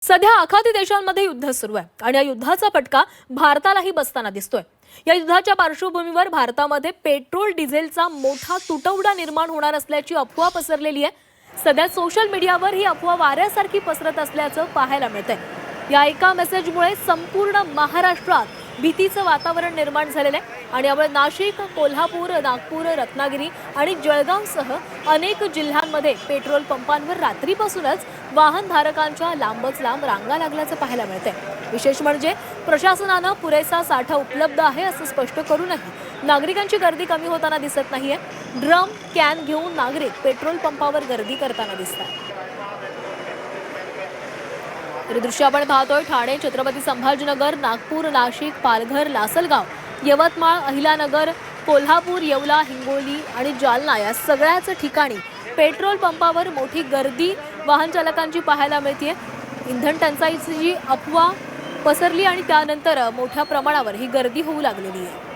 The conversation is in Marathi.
सध्या आखाती देशांमध्ये युद्ध सुरू आहे आणि या युद्धाचा फटका भारतालाही बसताना दिसतोय। या युद्धाच्या पार्श्वभूमीवर भारतामध्ये पेट्रोल डिझेलचा मोठा तुटवडा निर्माण होणार असल्याची अफवा पसरलेली आहे। सध्या सोशल मीडियावर ही अफवा वाऱ्यासारखी पसरत असल्याचं पाहायला मिळतंय। या एका मेसेजमुळे संपूर्ण महाराष्ट्रात भीतीचं वातावरण निर्माण झालेलं आहे आणि यामुळे नाशिक, कोल्हापूर, नागपूर, रत्नागिरी आणि जळगावसह अनेक जिल्ह्यांमध्ये पेट्रोल पंपांवर रात्रीपासूनच वाहनधारकांच्या लांबच लांब रांगा लागल्याचं पाहायला मिळतंय। विशेष म्हणजे प्रशासनानं पुरेसा साठा उपलब्ध आहे असं स्पष्ट करूनही नागरिकांची गर्दी कमी होताना दिसत नाहीये। ड्रम, कॅन घेऊन नागरिक पेट्रोल पंपावर गर्दी करताना दिसतात। दृश्य आपण पाहतोय ठाणे, छत्रपती संभाजीनगर, नागपूर, नाशिक, पालघर, लासलगाव, यवतमाळ, अहिलानगर, कोल्हापूर, येवला, हिंगोली आणि जालना या सगळ्याच ठिकाणी पेट्रोल पंपावर मोठी गर्दी वाहन चालकांची पाहायला मिळते। इंधन टंचाईची जी अफवा पसरली आणि त्यानंतर मोठ्या प्रमाणावर ही गर्दी होऊ लागलेली आहे।